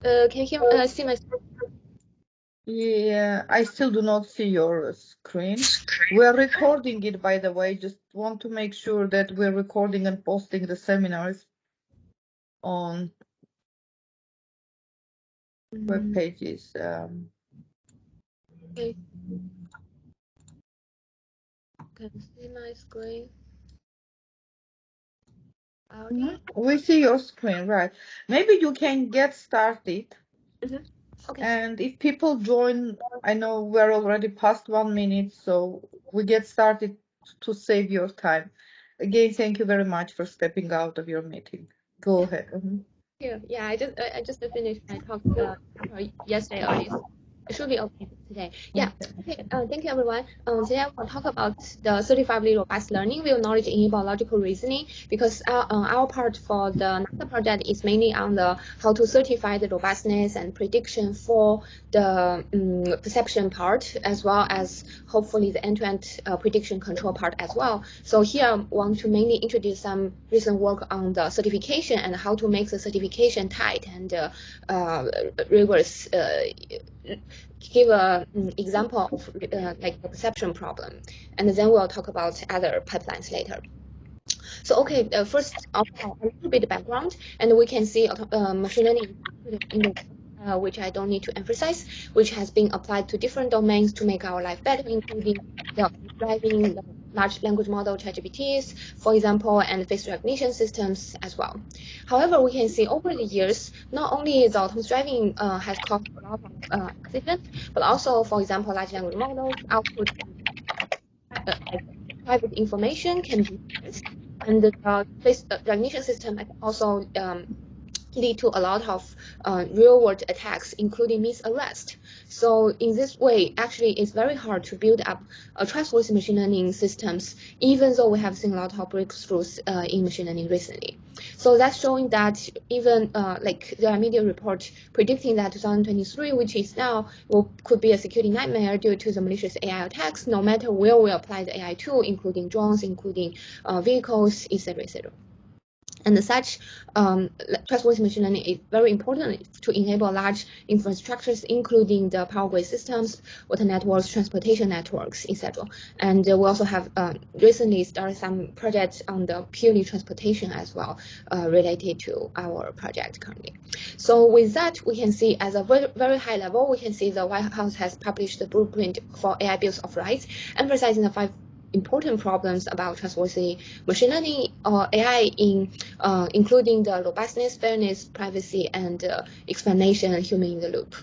Can you hear, see my screen? Yeah, I still do not see your screen. We're recording it, by the way. Just want to make sure that we're recording and posting the seminars on web pages. Okay. Can you see my screen? We see your screen, right? Maybe you can get started. Okay. And if people join, I know we're already past 1 minute, so we get started to save your time. Again, thank you very much for stepping out of your meeting. Go ahead. Yeah, I just finished my talk yesterday early. It should be okay today. Yeah. Okay. Thank you, everyone. Today I will talk about the certifiably robust learning with knowledge enabled logical reasoning, because our part for the NASA project is mainly on the how to certify the robustness and prediction for the perception part, as well as hopefully the end-to-end prediction control part as well. So here I want to mainly introduce some recent work on the certification and how to make the certification tight and rigorous. Give an example of like the perception problem, and then we'll talk about other pipelines later. So okay, first a little bit of background, and we can see machine learning in the which I don't need to emphasize, which has been applied to different domains to make our life better, including the driving the large language model ChatGPTs, for example, and face recognition systems as well. However, we can see over the years, not only the autonomous driving has caused a lot of accidents, but also, for example, large language models output private information can be used, and the face recognition system can also lead to a lot of real-world attacks, including misarrest. So in this way, actually, it's very hard to build up a trustworthy machine learning systems, even though we have seen a lot of breakthroughs in machine learning recently. So that's showing that even like there are media reports predicting that 2023, which is now, could be a security nightmare due to the malicious AI attacks, no matter where we apply the AI to, including drones, including vehicles, etc., etc. And such trustworthy machine learning is very important to enable large infrastructures, including the power grid systems, water networks, transportation networks, etc. And we also have recently started some projects on the purely transportation as well, related to our project currently. So with that, we can see as a very, very high level, we can see the White House has published the blueprint for AI bills of rights, emphasizing the 5 important problems about trustworthy machine learning or AI including the robustness, fairness, privacy, and explanation and human in the loop.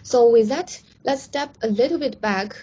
So with that, let's step a little bit back,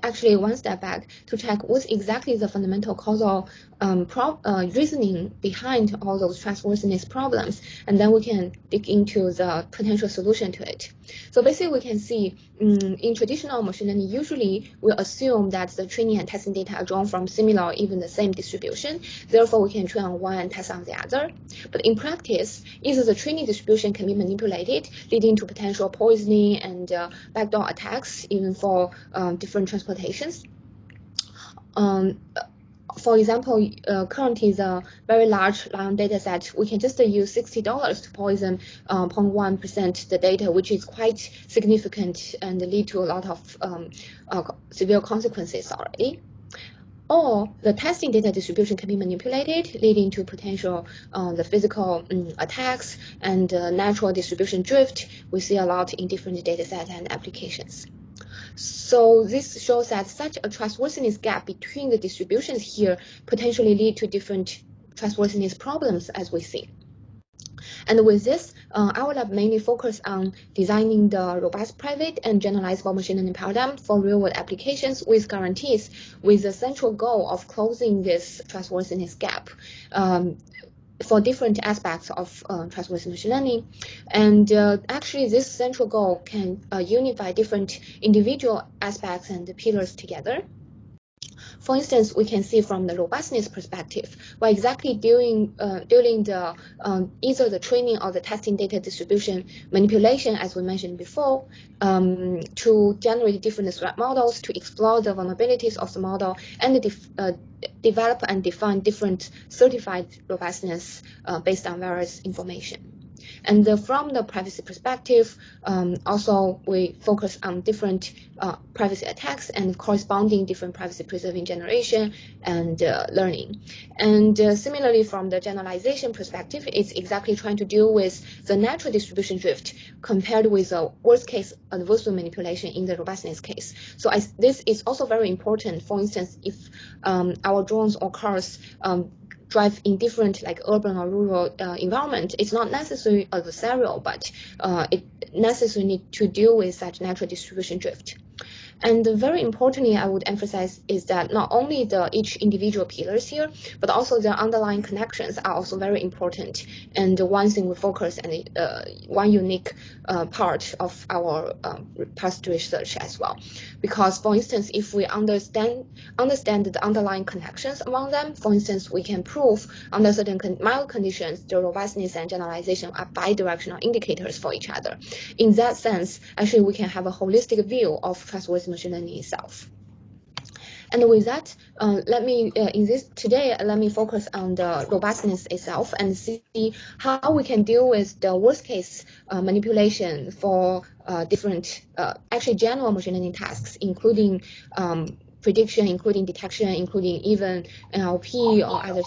actually one step back, to check what's exactly the fundamental causal reasoning behind all those trustworthiness problems, and then we can dig into the potential solution to it. So basically, we can see in traditional machine learning, usually we assume that the training and testing data are drawn from similar or even the same distribution. Therefore, we can train on one and test on the other. But in practice, either the training distribution can be manipulated, leading to potential poisoning and backdoor attacks, even for different transportations. For example, currently the very large lion data set, we can just use $60 to poison 0.1% the data, which is quite significant and lead to a lot of severe consequences already. Or the testing data distribution can be manipulated, leading to potential the physical attacks and natural distribution drift. We see a lot in different data sets and applications. So this shows that such a trustworthiness gap between the distributions here potentially lead to different trustworthiness problems as we see. And with this, our lab mainly focus on designing the robust private and generalizable machine learning paradigm for real-world applications with guarantees, with the central goal of closing this trustworthiness gap for different aspects of trustworthy machine learning. And actually, this central goal can unify different individual aspects and pillars together. For instance, we can see from the robustness perspective, we're exactly during the either the training or the testing data distribution manipulation, as we mentioned before, to generate different threat models, to explore the vulnerabilities of the model, and develop and define different certified robustness based on various information. And from the privacy perspective, also we focus on different privacy attacks and corresponding different privacy preserving generation and learning. And similarly, from the generalization perspective, it's exactly trying to deal with the natural distribution drift compared with the worst case adversarial manipulation in the robustness case. So this is also very important. For instance, if our drones or cars drive in different like urban or rural environment, it's not necessarily adversarial, but it necessarily need to deal with such natural distribution drift. And very importantly, I would emphasize is that not only each individual pillars here, but also the underlying connections are also very important. And one thing we focus and one unique part of our past research as well. Because for instance, if we understand the underlying connections among them, for instance, we can prove under certain mild conditions, the robustness and generalization are bidirectional indicators for each other. In that sense, actually, we can have a holistic view of trustworthy machine learning itself. And with that, let me focus on the robustness itself and see how we can deal with the worst case manipulation for different, actually general machine learning tasks, including prediction, including detection, including even NLP or others,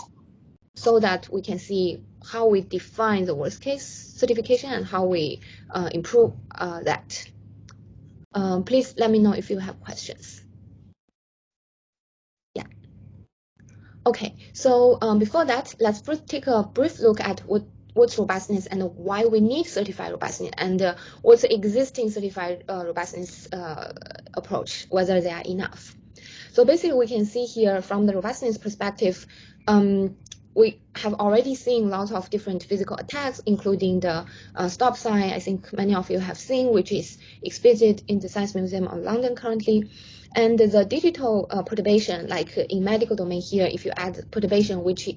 so that we can see how we define the worst case certification and how we improve that. Please let me know if you have questions. Yeah. Okay, so before that, let's first take a brief look at what's robustness and why we need certified robustness, and what's the existing certified robustness approach, whether they are enough. So basically, we can see here from the robustness perspective, we have already seen lots of different physical attacks, including the stop sign. I think many of you have seen, which is exhibited in the Science Museum of London currently. And the digital perturbation, like in medical domain here, if you add perturbation, which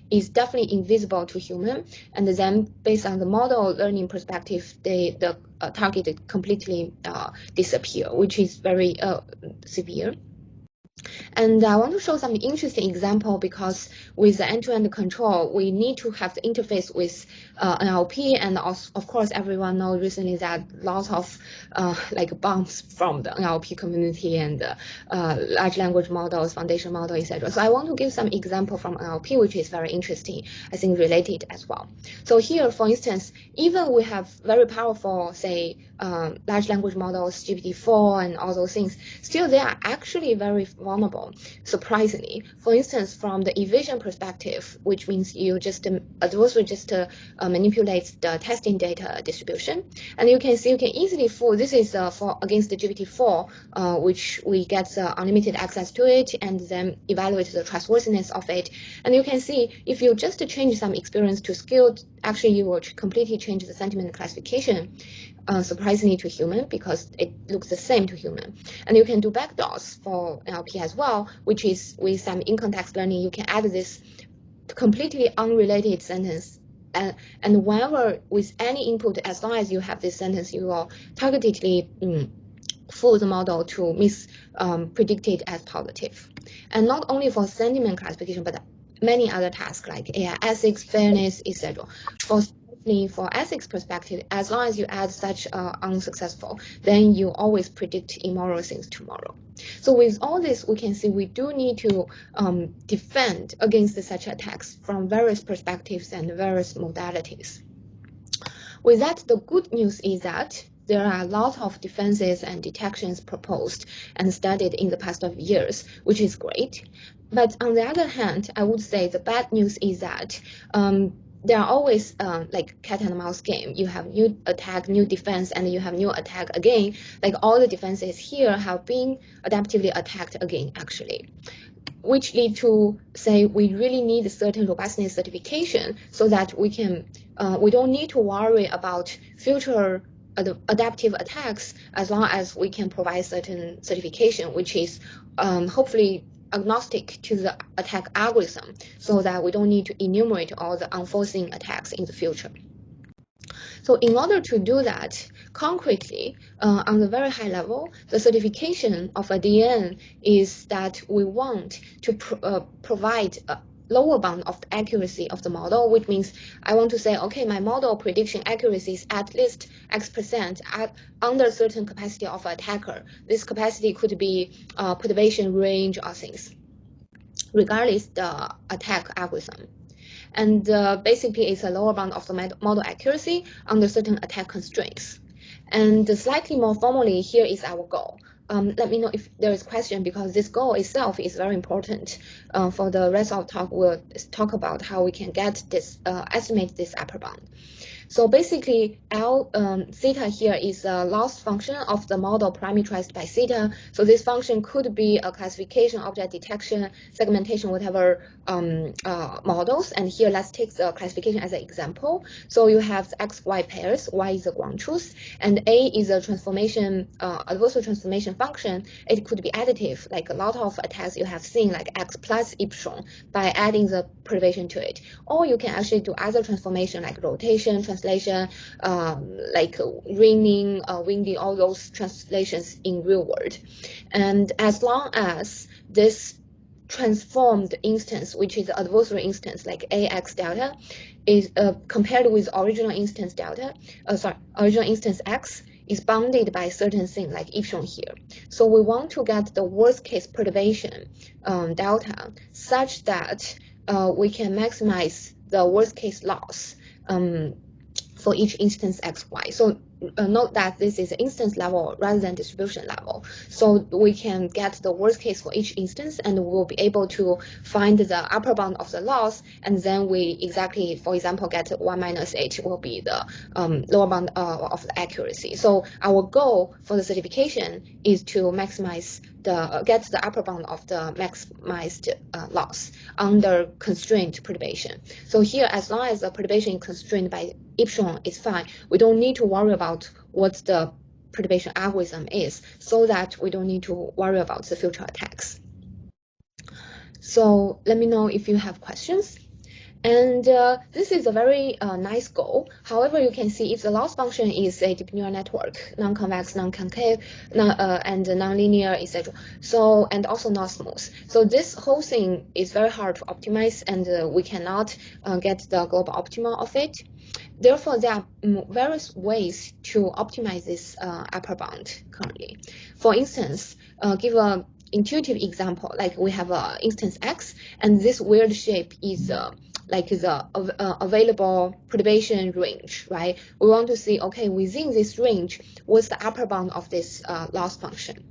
is definitely invisible to human, and then based on the model learning perspective, the target completely disappear, which is very severe. And I want to show some interesting example, because with the end-to-end control, we need to have the interface with NLP, and also, of course, everyone knows recently that lots of like bombs from the NLP community and large language models, foundation model, etc. So I want to give some example from NLP, which is very interesting, I think related as well. So here, for instance, even we have very powerful, say, large language models, GPT-4 and all those things, still they are actually very vulnerable, surprisingly. For instance, from the evasion perspective, which means you just adversary just manipulates the testing data distribution, and you can see you can easily fool. This is for against the GPT-4, which we get unlimited access to it and then evaluate the trustworthiness of it. And you can see if you just change some experience to skilled, actually you will completely change the sentiment classification. Surprisingly to human, because it looks the same to human. And you can do backdoors for NLP as well, which is with some in-context learning, you can add this completely unrelated sentence. And whenever with any input, as long as you have this sentence, you will targetedly fool the model to predict it as positive. And not only for sentiment classification, but many other tasks like AI ethics, fairness, etc. For ethics perspective, as long as you add such unsuccessful, then you always predict immoral things tomorrow. So with all this, we can see we do need to defend against such attacks from various perspectives and various modalities. With that, the good news is that there are a lot of defenses and detections proposed and studied in the past of years, which is great. But on the other hand, I would say the bad news is that there are always like cat and mouse game. You have new attack, new defense, and you have new attack again. Like all the defenses here have been adaptively attacked again, actually, which lead to say we really need a certain robustness certification so that we can we don't need to worry about future adaptive attacks as long as we can provide certain certification, which is hopefully agnostic to the attack algorithm, so that we don't need to enumerate all the unforeseen attacks in the future. So in order to do that concretely, on the very high level, the certification of a DN is that we want to provide a lower bound of the accuracy of the model, which means I want to say, okay, my model prediction accuracy is at least X% under certain capacity of an attacker. This capacity could be perturbation range or things, regardless the attack algorithm. And basically, it's a lower bound of the model accuracy under certain attack constraints. And slightly more formally, here is our goal. Let me know if there is question, because this goal itself is very important. For the rest of the talk, we'll talk about how we can get this, estimate this upper bound. So basically, theta here is a loss function of the model parameterized by theta. So this function could be a classification, object detection, segmentation, whatever models. And here, let's take the classification as an example. So you have the x-y pairs. Y is a ground truth, and A is a transformation, adversarial transformation function. It could be additive, like a lot of attacks you have seen, like x plus epsilon, by adding the perturbation to it. Or you can actually do other transformation, like rotation, translation, like raining, windy, all those translations in real world. And as long as this transformed instance, which is the adversary instance, like AX delta, is compared with original instance delta, original instance X, is bounded by certain thing like epsilon here. So we want to get the worst case perturbation delta such that we can maximize the worst case loss for each instance XY. So note that this is instance level rather than distribution level. So we can get the worst case for each instance, and we'll be able to find the upper bound of the loss, and then we exactly, for example, get 1 minus H will be the lower bound of the accuracy. So our goal for the certification is to maximize get the upper bound of the maximized loss under constrained perturbation. So here, as long as the perturbation is constrained by epsilon, is fine. We don't need to worry about what the perturbation algorithm is, so that we don't need to worry about the future attacks. So let me know if you have questions. And this is a very nice goal. However, you can see if the loss function is a deep neural network, non-convex, non-concave, and non-linear, etc. So, and also not smooth. So this whole thing is very hard to optimize, and we cannot get the global optimal of it. Therefore, there are various ways to optimize this upper bound currently. For instance, give an intuitive example, like we have an instance X, and this weird shape is like the available perturbation range, right? We want to see, okay, within this range, what's the upper bound of this loss function?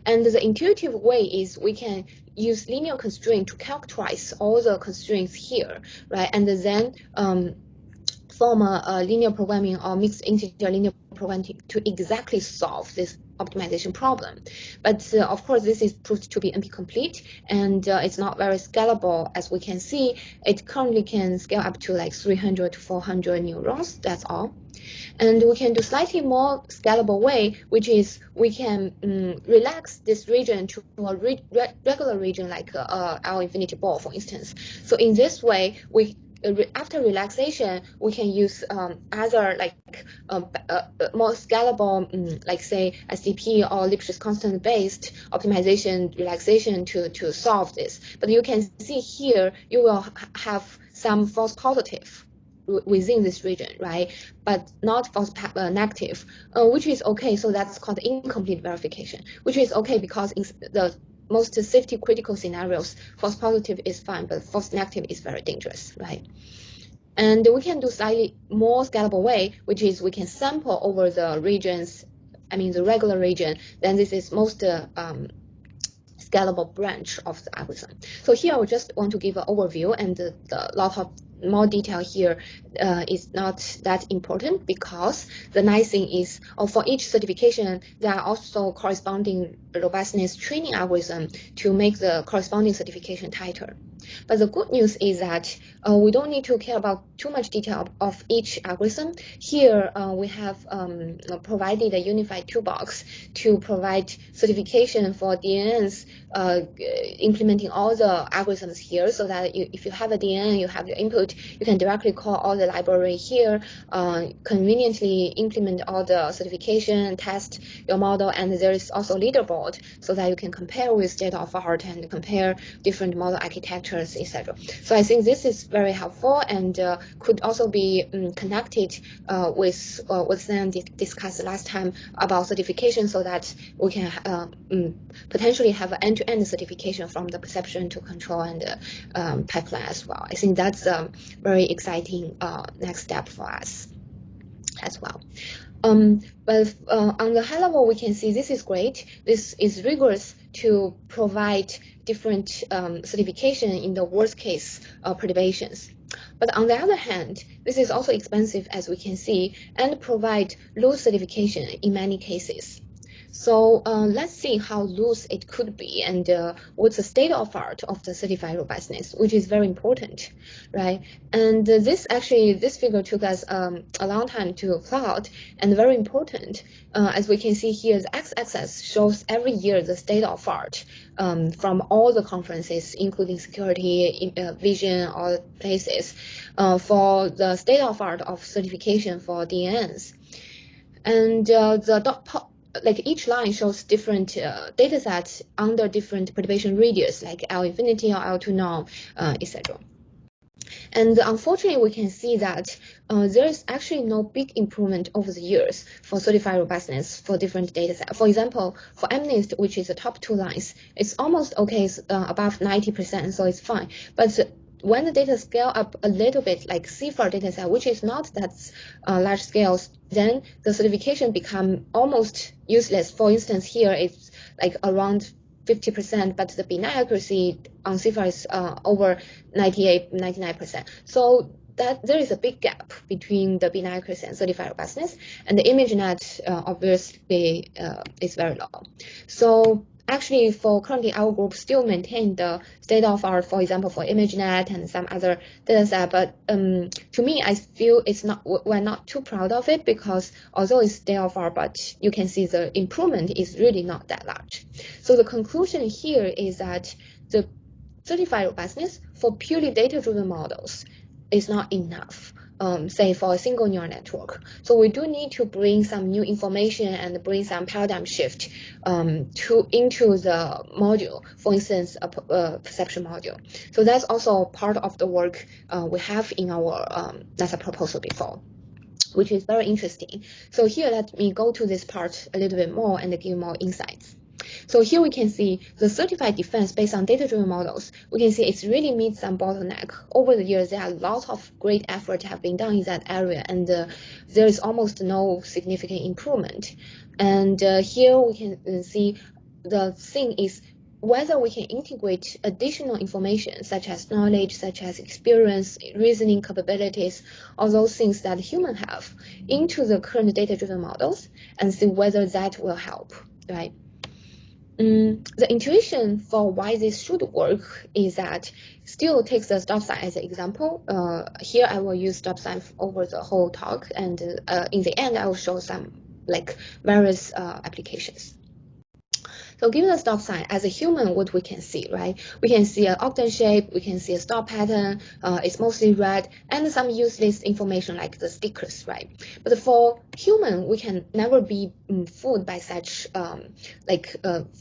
And the intuitive way is we can use linear constraint to characterize all the constraints here, right? And then form a linear programming or mixed integer linear programming to exactly solve this optimization problem. But of course, this is proved to be NP complete, and it's not very scalable. As we can see, it currently can scale up to like 300 to 400 neurons, that's all. And we can do slightly more scalable way, which is we can relax this region to a regular region, like our infinity ball, for instance. So in this way, we after relaxation, we can use other like more scalable, like say SDP or Lipschitz constant based optimization relaxation to solve this. But you can see here, you will have some false positive within this region, right? But not false negative, which is okay. So that's called incomplete verification, which is okay because in the most safety critical scenarios, false positive is fine, but false negative is very dangerous, right? And we can do slightly more scalable way, which is we can sample over the regions, I mean the regular region, then this is most scalable branch of the algorithm. So here I just want to give an overview and a lot of more detail here is not that important, because the nice thing is for each certification, there are also corresponding robustness training algorithm to make the corresponding certification tighter. But the good news is that we don't need to care about too much detail of each algorithm. Here we have provided a unified toolbox to provide certification for DNNs, implementing all the algorithms here, so that if you have a DNN, you have your input, you can directly call all the library here, conveniently implement all the certification, test your model, and there is also leaderboard so that you can compare with state of art and compare different model architectures, etc. So I think this is very helpful and could also be connected with what Sam discussed last time about certification, so that we can potentially have an end-to-end certification from the perception to control and pipeline as well. I think that's a very exciting next step for us as well. But on the high level, we can see this is great. This is rigorous to provide different certification in the worst case perturbations. But on the other hand, this is also expensive, as we can see, and provide loose certification in many cases. So let's see how loose it could be and what's the state of art of the certified robustness, which is very important, right? And this figure took us a long time to plot, and very important. As we can see here, the x-axis shows every year the state of art from all the conferences, including security, vision, all places, for the state of art of certification for DNNs. And like each line shows different data sets under different perturbation radius, like L infinity or L2 norm, etc. And unfortunately, we can see that there is actually no big improvement over the years for certified robustness for different data sets. For example, for MNIST, which is the top two lines, it's almost okay, above 90%, so it's fine. But when the data scale up a little bit, like CFAR data set, which is not that large scales, then the certification become almost useless. For instance, here it's like around 50%, but the benign accuracy on CFAR is over 99%. So that there is a big gap between the benign accuracy and certified robustness, and the ImageNet obviously is very low. So actually, for currently, our group still maintain the state of art, for example, for ImageNet and some other data set. But to me, I feel we're not too proud of it, because although it's state of art, but you can see the improvement is really not that large. So the conclusion here is that the certified robustness for purely data-driven models is not enough, say for a single neural network. So we do need to bring some new information and bring some paradigm shift into the module, for instance, a perception module. So that's also part of the work we have in our NASA proposal before, which is very interesting. So here, let me go to this part a little bit more and give more insights. So here we can see the certified defense based on data-driven models. We can see it's really meets some bottleneck. Over the years, there are lots of great effort have been done in that area, and there is almost no significant improvement. And here we can see the thing is whether we can integrate additional information such as knowledge, such as experience, reasoning capabilities, all those things that humans have into the current data-driven models, and see whether that will help, right? The intuition for why this should work is that still takes the stop sign as an example. Here I will use stop sign over the whole talk, and in the end I will show some like various applications. So given the stop sign, as a human, what we can see, right? We can see an octane shape, we can see a stop pattern, it's mostly red, and some useless information like the stickers, right? But for human, we can never be fooled by such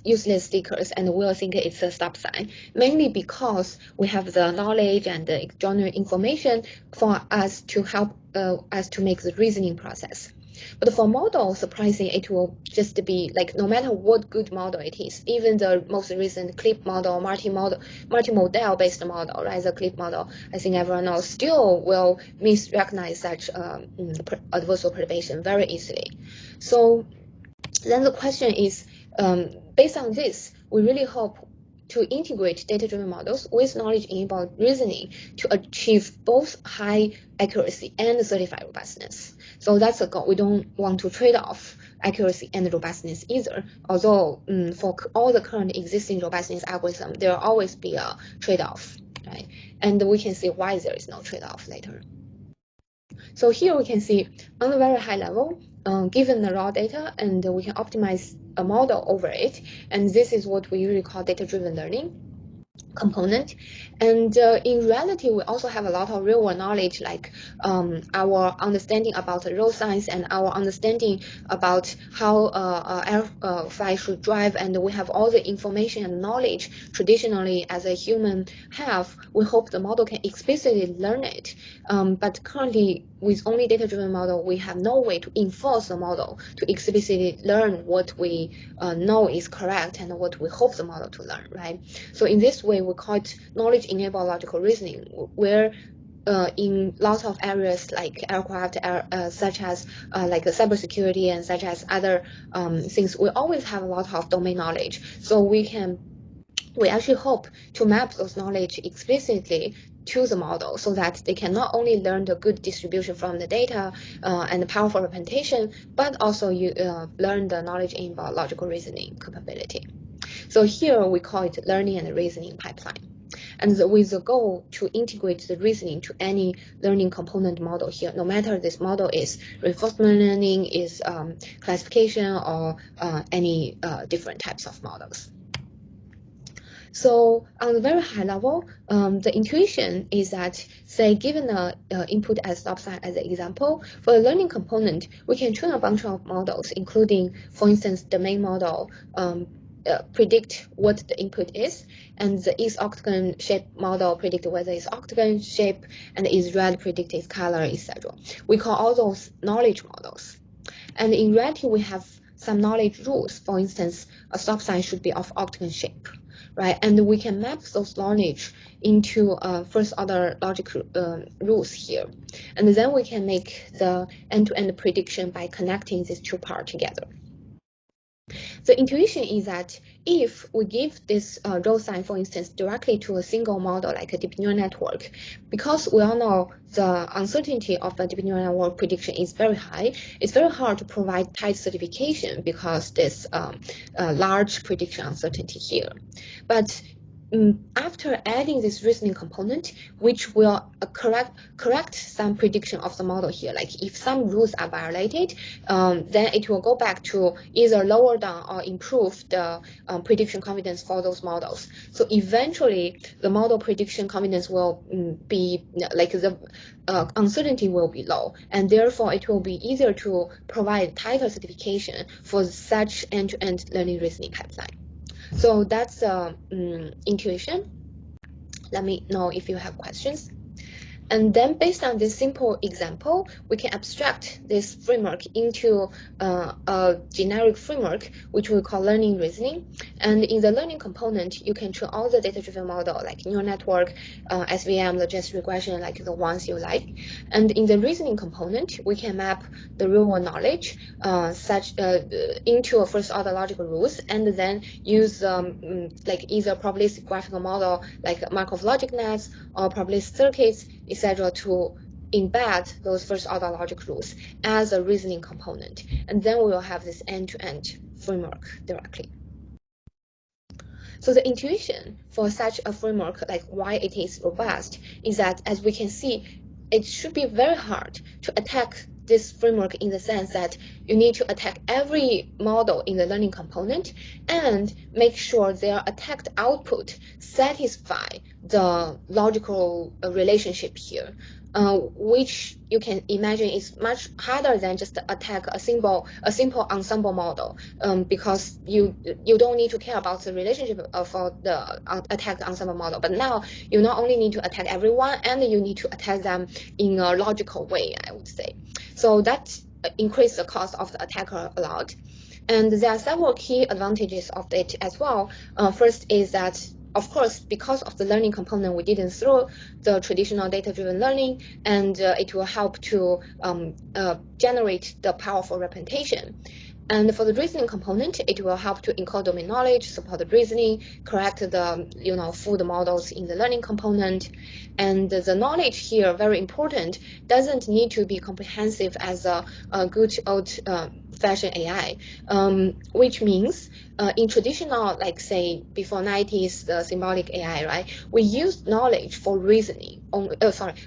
useless stickers, and we'll think it's a stop sign, mainly because we have the knowledge and the general information for us to help us to make the reasoning process. But for model, surprisingly, it will just be like no matter what good model it is, even the most recent CLIP model, multimodal based model, right? The CLIP model, I think everyone knows, still will misrecognize such adversarial perturbation very easily. So then the question is, based on this, we really hope to integrate data-driven models with knowledge-enabled reasoning to achieve both high accuracy and certified robustness. So that's a goal. We don't want to trade off accuracy and robustness either. Although for all the current existing robustness algorithms, there will always be a trade-off, right? And we can see why there is no trade-off later. So here we can see on a very high level, given the raw data, and we can optimize a model over it. And this is what we usually call data-driven learning component. And in reality, we also have a lot of real-world knowledge, like our understanding about road signs and our understanding about how airfly should drive, and we have all the information and knowledge traditionally as a human have. We hope the model can explicitly learn it. But currently, with only data-driven model, we have no way to enforce the model to explicitly learn what we know is correct and what we hope the model to learn, right? So in this way, we call it knowledge-enabled logical reasoning, where in lots of areas like aircraft, such as like cybersecurity and such as other things, we always have a lot of domain knowledge. So we actually hope to map those knowledge explicitly to the model so that they can not only learn the good distribution from the data and the powerful representation, but also learn the knowledge-enabled logical reasoning capability. So here we call it learning and reasoning pipeline. And with the goal to integrate the reasoning to any learning component model here, no matter this model is reinforcement learning, is classification, or any different types of models. So on a very high level, the intuition is that, say, given the input as stop sign as an example, for the learning component, we can train a bunch of models, including, for instance, the main model, predict what the input is, and the is octagon shape model predict whether it's octagon shape, and is red predict its color, etc. We call all those knowledge models. And in reality, we have some knowledge rules. For instance, a stop sign should be of octagon shape, right? And we can map those knowledge into first order logic rules here. And then we can make the end-to-end prediction by connecting these two parts together. The intuition is that if we give this road sign, for instance, directly to a single model like a deep neural network, because we all know the uncertainty of a deep neural network prediction is very high, it's very hard to provide tight certification because there's large prediction uncertainty here. But after adding this reasoning component, which will correct some prediction of the model here, like if some rules are violated, then it will go back to either lower down or improve the prediction confidence for those models. So eventually, the model prediction confidence will be like the uncertainty will be low, and therefore it will be easier to provide tighter certification for such end-to-end learning reasoning pipeline. So that's intuition. Let me know if you have questions. And then based on this simple example, we can abstract this framework into a generic framework, which we call learning reasoning. And in the learning component, you can train all the data-driven model, like neural network, SVM, logistic regression, like the ones you like. And in the reasoning component, we can map the real-world knowledge into a first-order logical rules, and then use like either probabilistic graphical model, like Markov logic nets, or probabilistic circuits, etc., to embed those first-order logic rules as a reasoning component. And then we will have this end-to-end framework directly. So the intuition for such a framework, like why it is robust, is that, as we can see, it should be very hard to attack this framework in the sense that you need to attack every model in the learning component and make sure their attacked output satisfy the logical relationship here, which you can imagine is much harder than just attack a simple ensemble model, because you don't need to care about the relationship for the attacked ensemble model. But now you not only need to attack everyone, and you need to attack them in a logical way, I would say. So that increases the cost of the attacker a lot. And there are several key advantages of it as well. First is that, of course, because of the learning component, we didn't throw the traditional data-driven learning, and it will help to generate the powerful representation. And for the reasoning component, it will help to encode domain knowledge, support the reasoning, correct the food models in the learning component. And the knowledge here, very important, doesn't need to be comprehensive as a good old-fashioned AI, which means in traditional, like say before 90s, the symbolic AI, right? We use knowledge for reasoning,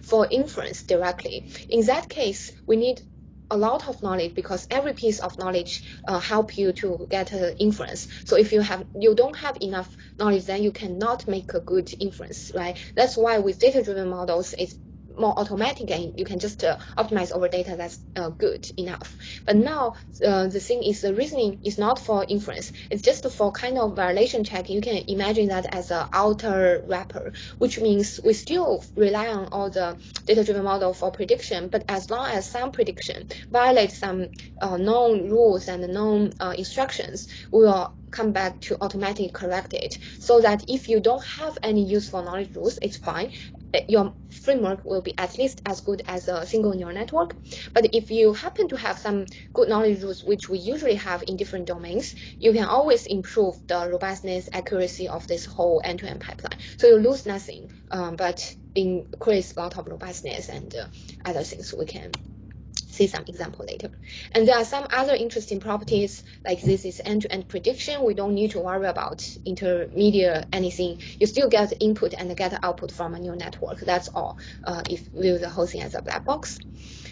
for inference directly. In that case, we need a lot of knowledge because every piece of knowledge help you to get inference. So if you don't have enough knowledge, then you cannot make a good inference, right? That's why with data-driven models, it's more automatic and you can just optimize over data that's good enough. But now the thing is the reasoning is not for inference. It's just for kind of violation check. You can imagine that as an outer wrapper, which means we still rely on all the data-driven model for prediction, but as long as some prediction violates some known rules and known instructions, we will come back to automatically correct it, so that if you don't have any useful knowledge rules, it's fine. Your framework will be at least as good as a single neural network. But if you happen to have some good knowledge rules, which we usually have in different domains, you can always improve the robustness, accuracy of this whole end-to-end pipeline. So you lose nothing, but increase a lot of robustness and other things we can see some example later. And there are some other interesting properties, like this is end-to-end prediction. We don't need to worry about intermediate anything. You still get input and get output from a neural network. That's all, if we use the whole thing as a black box.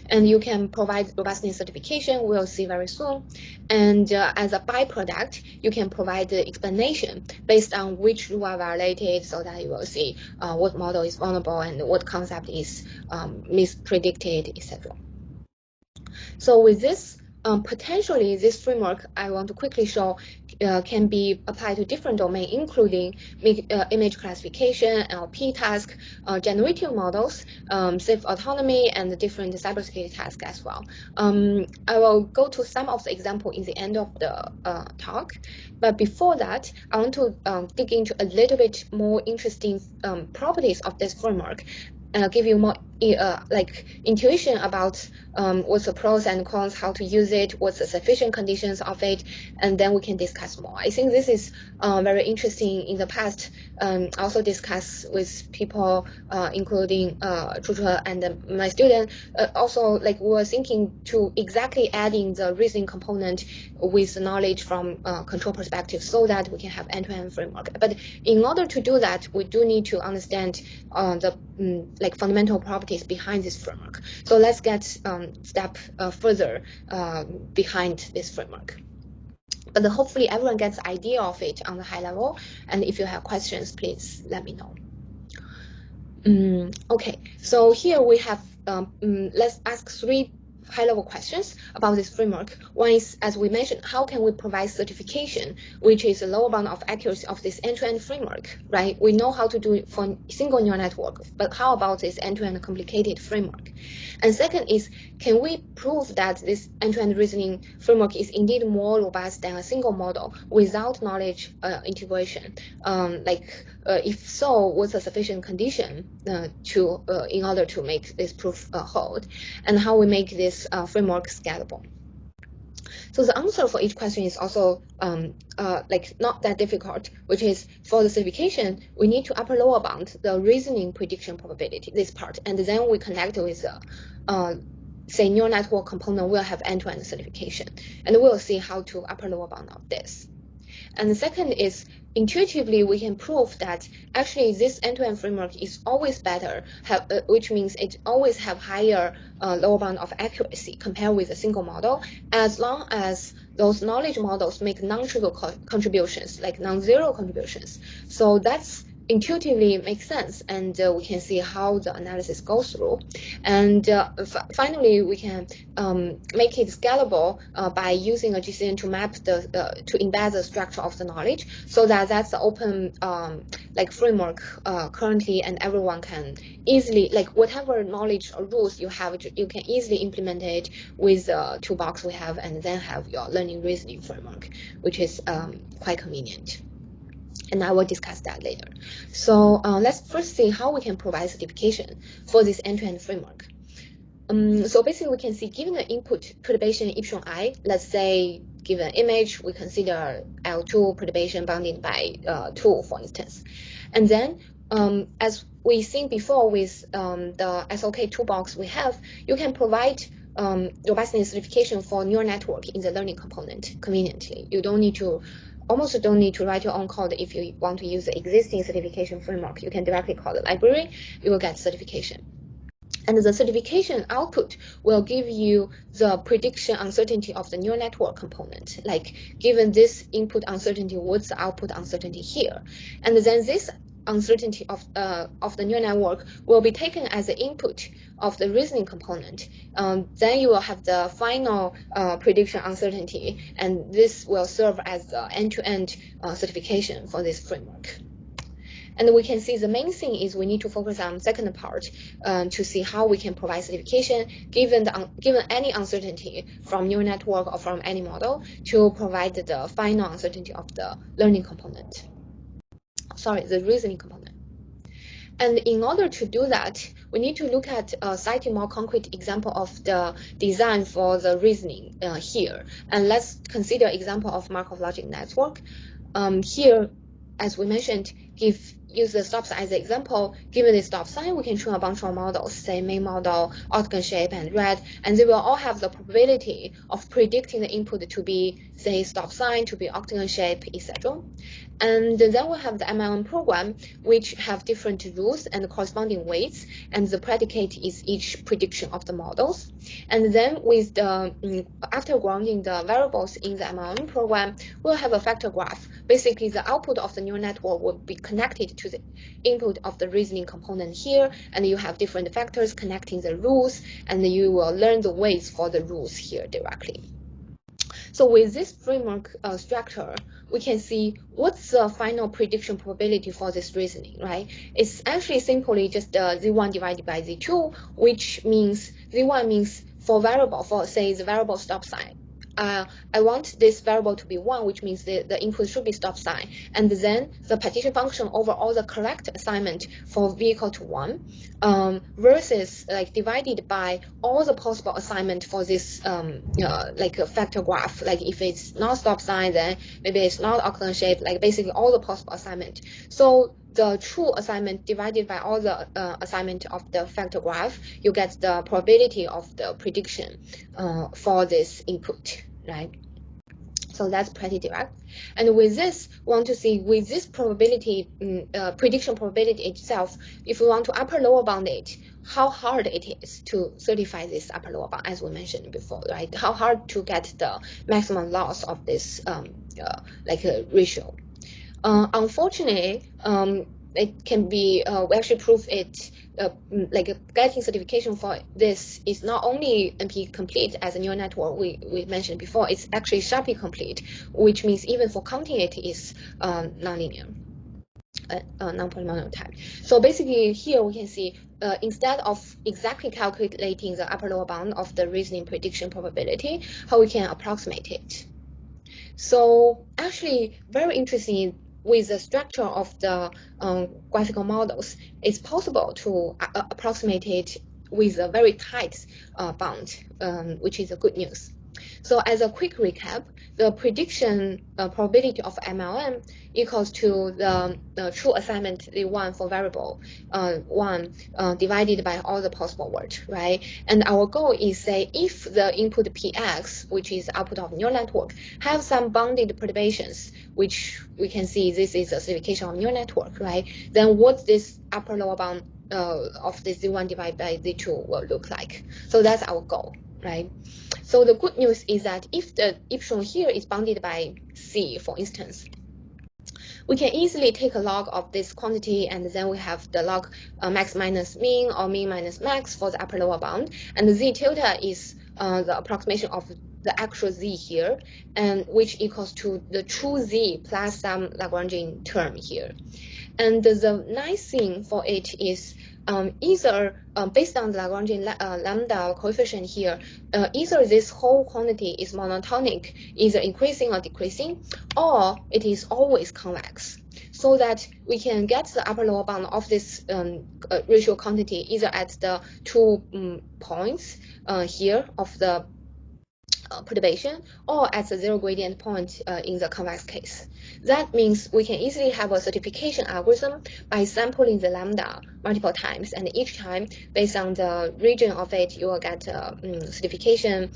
And you can provide robustness certification, we'll see very soon. And as a byproduct, you can provide the explanation based on which rule are violated, so that you will see what model is vulnerable and what concept is mispredicted, etc. So with this, potentially this framework I want to quickly show can be applied to different domains, including image classification, NLP task, generative models, safe autonomy, and different cybersecurity tasks as well. I will go to some of the examples in the end of the talk. But before that, I want to dig into a little bit more interesting properties of this framework. Give you more like intuition about what's the pros and cons, how to use it, what's the sufficient conditions of it, and then we can discuss more. I think this is very interesting. In the past, I also discussed with people, including Chucha and my student. Also, like we were thinking to exactly adding the reasoning component with knowledge from control perspective, so that we can have end-to-end framework. But in order to do that, we do need to understand the like fundamental properties behind this framework. So let's get step further behind this framework. But hopefully everyone gets the idea of it on the high level. And if you have questions, please let me know. Okay, so here we have, let's ask 3 high-level questions about this framework. One is, as we mentioned, how can we provide certification, which is the lower bound of accuracy of this end-to-end framework, right? We know how to do it for single neural network, but how about this end-to-end complicated framework? And second is, can we prove that this end-to-end reasoning framework is indeed more robust than a single model without knowledge integration? If so, what's a sufficient condition in order to make this proof hold, and how we make this framework scalable? So the answer for each question is also like not that difficult, which is for the certification, we need to upper lower bound the reasoning prediction probability, this part, and then we connect with say neural network component will have end-to-end certification, and we'll see how to upper lower bound of this. And the second is, intuitively, we can prove that actually this end-to-end framework is always better, which means it always have higher lower bound of accuracy compared with a single model, as long as those knowledge models make non-trivial contributions, like non-zero contributions. So that's intuitively makes sense, and we can see how the analysis goes through. And finally, we can make it scalable by using a GCN to map to embed the structure of the knowledge, so that that's the open like framework currently, and everyone can easily, like whatever knowledge or rules you have, you can easily implement it with the toolbox we have, and then have your learning reasoning framework, which is quite convenient. And I will discuss that later. So let's first see how we can provide certification for this end-to-end framework. So basically, we can see, given the input perturbation epsilon I, let's say given image, we consider L2 perturbation bounded by 2, for instance. And then, as we seen before with the SOK toolbox we have, you can provide robustness certification for neural network in the learning component conveniently. You almost don't need to write your own code if you want to use the existing certification framework. You can directly call the library, you will get certification. And the certification output will give you the prediction uncertainty of the neural network component. Like, given this input uncertainty, what's the output uncertainty here? And then this uncertainty of the neural network will be taken as the input of the reasoning component. Then you will have the final prediction uncertainty, and this will serve as the end-to-end certification for this framework. And we can see the main thing is we need to focus on second part to see how we can provide certification given any uncertainty from neural network or from any model to provide the final uncertainty of the learning component. Sorry, the reasoning component. And in order to do that, we need to look at a slightly more concrete example of the design for the reasoning here. And let's consider example of Markov logic network. Here, as we mentioned, use the stop sign as an example. Given the stop sign, we can train a bunch of models, say main model, octagon shape, and red, and they will all have the probability of predicting the input to be, say, stop sign, to be octagon shape, etc. And then we have the MLM program, which have different rules and corresponding weights, and the predicate is each prediction of the models. And then with the after grounding the variables in the MLM program, we'll have a factor graph. Basically, the output of the neural network will be connected to the input of the reasoning component here, and you have different factors connecting the rules, and you will learn the weights for the rules here directly. So with this framework structure, we can see what's the final prediction probability for this reasoning, right? It's actually simply just Z1 divided by Z2, which means Z1 means for variable, for say the variable stop sign. I want this variable to be 1, which means the input should be stop sign. And then the partition function over all the correct assignment for v equal to 1 versus like divided by all the possible assignment for this like a factor graph. Like if it's not stop sign, then maybe it's not octagon shape, like basically all the possible assignment. So the true assignment divided by all the assignment of the factor graph, you get the probability of the prediction for this input, right? So that's pretty direct. And with this, want to see with this probability, prediction probability itself, if we want to upper-lower bound it, how hard it is to certify this upper-lower bound, as we mentioned before, right? How hard to get the maximum loss of this like a ratio. Unfortunately, it can be, we actually prove it, like getting certification for this is not only NP complete as a neural network we mentioned before, it's actually sharply complete, which means even for counting it is nonlinear. Non-polynomial type. So basically here we can see instead of exactly calculating the upper lower bound of the reasoning prediction probability, how we can approximate it. So actually very interesting with the structure of the graphical models, it's possible to approximate it with a very tight bound, which is a good news. So as a quick recap, the prediction probability of MLM equals to the true assignment Z1 for variable 1 divided by all the possible words, right? And our goal is, say, if the input PX, which is output of neural network, have some bounded perturbations, which we can see this is a certification of neural network, right? Then what this upper lower bound of the Z1 divided by Z2 will look like. So that's our goal, right? So the good news is that if shown here is bounded by C, for instance, we can easily take a log of this quantity, and then we have the log max minus mean or mean minus max for the upper lower bound, and the Z tilde is the approximation of the actual Z here, and which equals to the true Z plus some Lagrangian term here. And the nice thing for it is either based on the Lagrangian lambda coefficient here, either this whole quantity is monotonic, either increasing or decreasing, or it is always convex, so that we can get the upper lower bound of this ratio quantity either at the 2 points here of the perturbation, or at the zero gradient point in the convex case. That means we can easily have a certification algorithm by sampling the lambda multiple times, and each time, based on the region of it, you will get a certification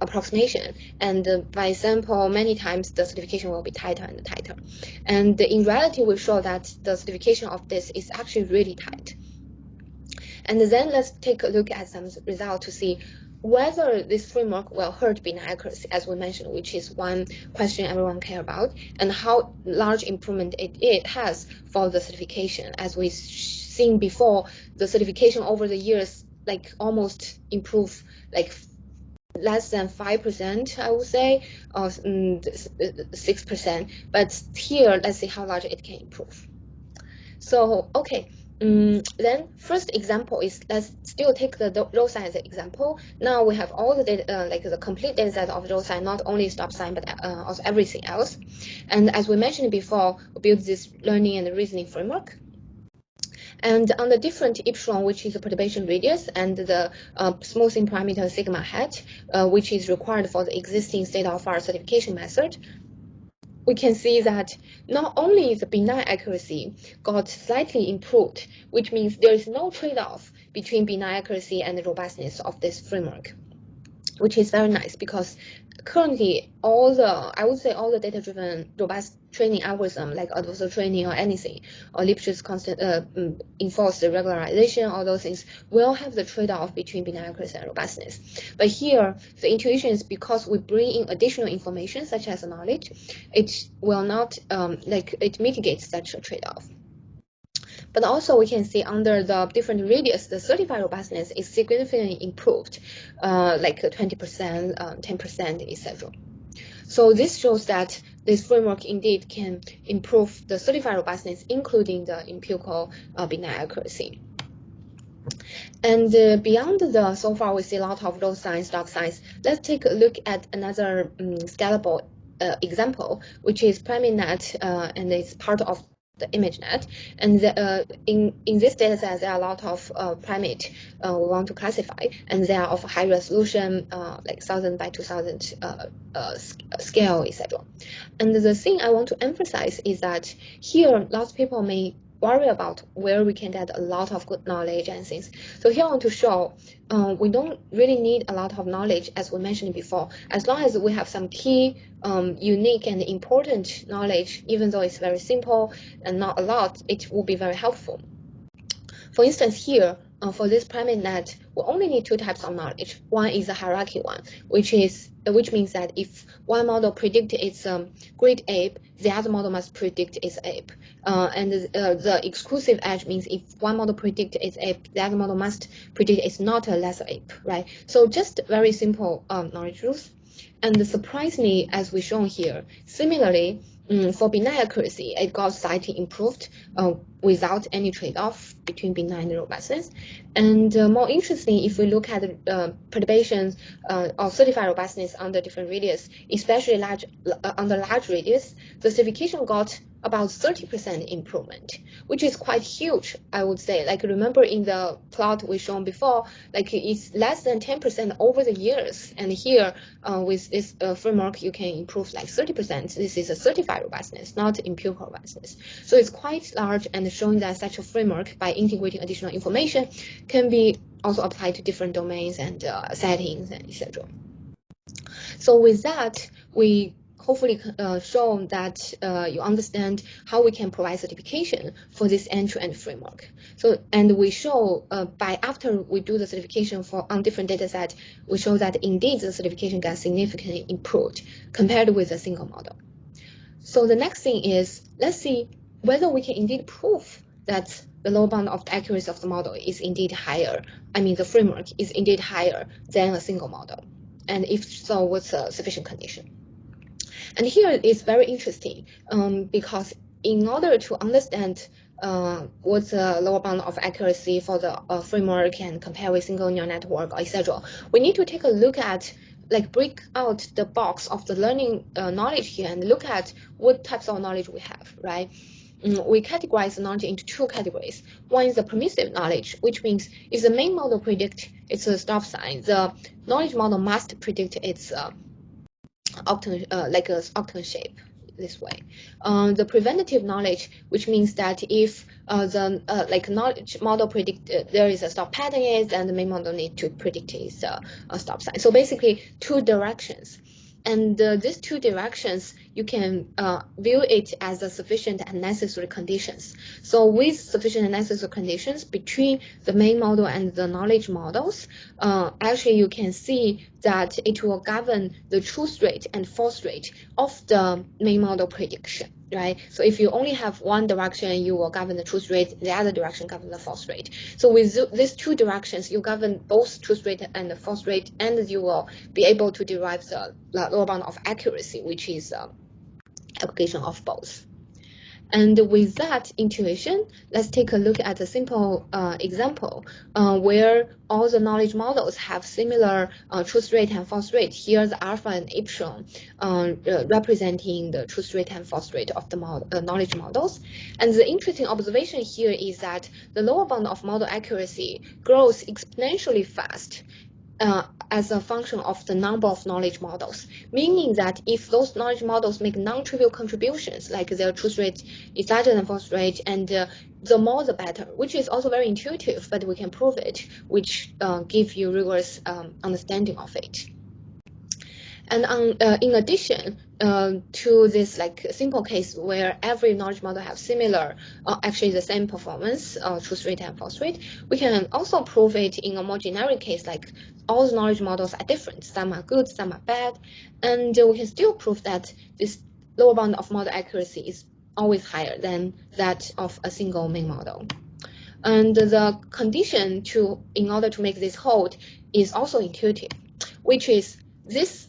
approximation, and by sample many times, the certification will be tighter and tighter. And in reality, we show that the certification of this is actually really tight. And then let's take a look at some results to see whether this framework will hurt binary accuracy, as we mentioned, which is one question everyone cares about, and how large improvement it has for the certification. As we've seen before, the certification over the years like almost improve like less than 5%, I would say, or 6%. But here, let's see how large it can improve. So, okay. Then first example is, let's still take the row sign as an example. Now we have all the data, like the complete data set of row sign, not only stop sign, but also everything else. And as we mentioned before, we build this learning and reasoning framework. And on the different epsilon, which is the perturbation radius, and the smoothing parameter sigma hat, which is required for the existing state-of-art certification method, we can see that not only the benign accuracy got slightly improved, which means there is no trade-off between benign accuracy and the robustness of this framework, which is very nice because currently I would say all the data-driven robust training algorithm like adversarial training or anything, or Lipschitz constant enforced regularization, all those things will have the trade-off between benign accuracy and robustness. But here, the intuition is because we bring in additional information such as knowledge, it will not it mitigates such a trade-off. But also we can see under the different radius, the certified robustness is significantly improved, like 20%, 10%, etc. So this shows that this framework indeed can improve the certified robustness, including the empirical benign accuracy. And beyond so far we see a lot of row signs, stop signs. Let's take a look at another scalable example, which is PrimateNet, and it's part of the ImageNet. And in this data set, there are a lot of primate we want to classify, and they are of high resolution, like 1000 by 2000 scale, etc. And the thing I want to emphasize is that here, lots of people may worry about where we can get a lot of good knowledge and things. So here I want to show we don't really need a lot of knowledge, as we mentioned before. As long as we have some key, unique and important knowledge, even though it's very simple and not a lot, it will be very helpful. For instance, here, for this PrimateNet, we only need two types of knowledge. One is a hierarchy one, which means that if one model predicts its great ape, the other model must predict its ape. And the exclusive edge means if one model predicts its ape, the other model must predict it's not a lesser ape, right? So just very simple knowledge rules. And surprisingly, as we shown here, similarly, for benign accuracy, it got slightly improved without any trade-off between benign and robustness. And more interesting, if we look at perturbations of certified robustness under different radius, especially under large radius, the certification got about 30% improvement, which is quite huge, I would say. Like, remember in the plot we shown before, like it's less than 10% over the years. And here, with this framework, you can improve like 30%. This is a certified robustness, not empirical robustness. So it's quite large, and showing that such a framework, by integrating additional information, can be also applied to different domains and settings, and etc. So with that, we hopefully shown that you understand how we can provide certification for this end-to-end framework. So, and we show after we do the certification on different data sets, we show that indeed the certification gets significantly improved compared with a single model. So the next thing is, let's see whether we can indeed prove that the lower bound of the accuracy of the model is indeed higher. I mean, the framework is indeed higher than a single model. And if so, what's a sufficient condition? And here it's very interesting because in order to understand what's the lower bound of accuracy for the framework and compare with single neural network, etc., we need to take a look at, like, break out the box of the learning knowledge here and look at what types of knowledge we have, right? we categorize knowledge into two categories. One is the permissive knowledge, which means if the main model predicts its stop sign, the knowledge model must predict its like a octagon shape this way. The preventative knowledge, which means that if the like knowledge model predict there is a stop pattern is, and the main model need to predict its stop sign. So basically, two directions. And these two directions, you can view it as a sufficient and necessary conditions. So with sufficient and necessary conditions between the main model and the knowledge models, actually you can see that it will govern the truth rate and false rate of the main model prediction, right? So if you only have one direction, you will govern the truth rate, the other direction govern the false rate. So with these two directions, you govern both truth rate and the false rate, and you will be able to derive the lower bound of accuracy, which is application of both. And with that intuition, let's take a look at a simple example where all the knowledge models have similar truth rate and false rate. Here, the alpha and epsilon representing the truth rate and false rate of the knowledge models. And the interesting observation here is that the lower bound of model accuracy grows exponentially fast as a function of the number of knowledge models, meaning that if those knowledge models make non-trivial contributions, like their truth rate is larger than false rate, and the more the better, which is also very intuitive, but we can prove it, which give you rigorous understanding of it. And in addition to this like simple case where every knowledge model have similar, actually the same performance, truth rate and false rate, we can also prove it in a more generic case, like all the knowledge models are different. Some are good, some are bad, and we can still prove that this lower bound of model accuracy is always higher than that of a single main model. And the condition in order to make this hold is also intuitive, which is this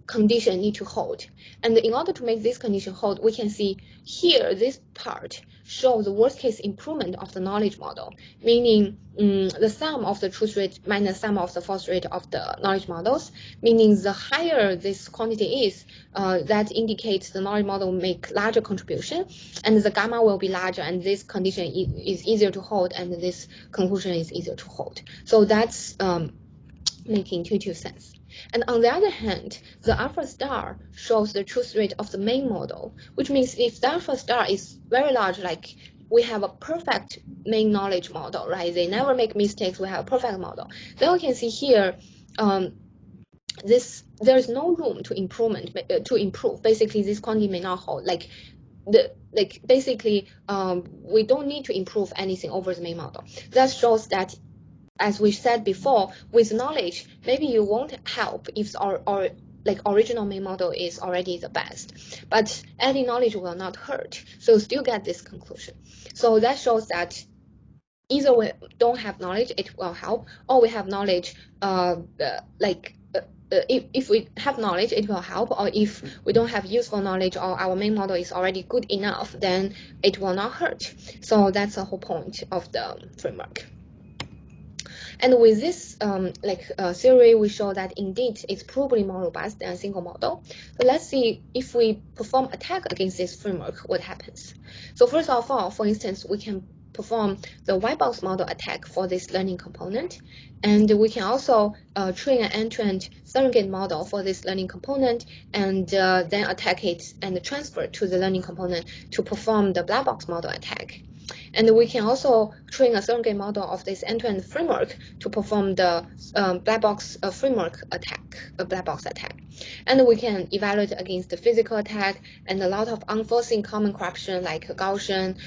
condition need to hold. And in order to make this condition hold, we can see here this part shows the worst case improvement of the knowledge model, meaning the sum of the truth rate minus sum of the false rate of the knowledge models, meaning the higher this quantity is, that indicates the knowledge model make larger contribution, and the gamma will be larger, and this condition is easier to hold, and this conclusion is easier to hold. So that's making intuitive sense. And on the other hand, the alpha star shows the truth rate of the main model, which means if the alpha star is very large, like we have a perfect main knowledge model, right? They never make mistakes. We have a perfect model. Then we can see here, there is no room to improve. Basically, this quantity may not hold. Basically, we don't need to improve anything over the main model. That shows that, as we said before, with knowledge, maybe you won't help if our original main model is already the best, but adding knowledge will not hurt. So still get this conclusion. So that shows that either we don't have knowledge, it will help, or we have knowledge, if we have knowledge, it will help, or if we don't have useful knowledge or our main model is already good enough, then it will not hurt. So that's the whole point of the framework. And with this theory, we show that indeed it's probably more robust than a single model. So let's see if we perform attack against this framework, what happens. So first of all, for instance, we can perform the white box model attack for this learning component. And we can also train an end-to-end surrogate model for this learning component, and then attack it and transfer to the learning component to perform the black box model attack. And we can also train a surrogate model of this end-to-end framework to perform the black box framework attack, a black box attack. And we can evaluate against the physical attack and a lot of unforeseen common corruption like Gaussian,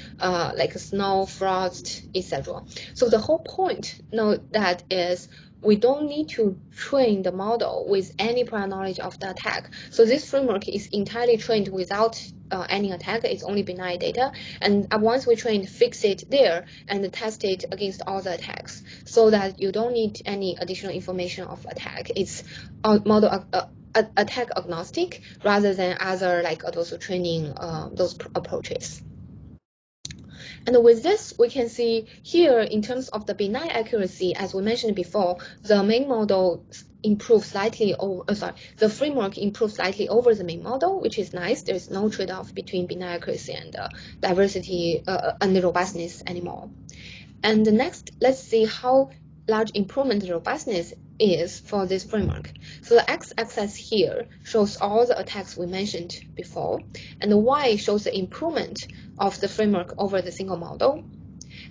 like snow, frost, etc. So the whole point, note that is, we don't need to train the model with any prior knowledge of the attack. So this framework is entirely trained without any attack. It's only benign data. And once we train, fix it there and test it against all the attacks, so that you don't need any additional information of attack. It's model attack agnostic rather than other like also training those approaches. And with this, we can see here in terms of the benign accuracy, as we mentioned before, the main model improves slightly over, the framework improves slightly over the main model, which is nice. There's no trade-off between benign accuracy and diversity and the robustness anymore. And next, let's see how large improvement the robustness is for this framework. So the x-axis here shows all the attacks we mentioned before, and the y shows the improvement of the framework over the single model.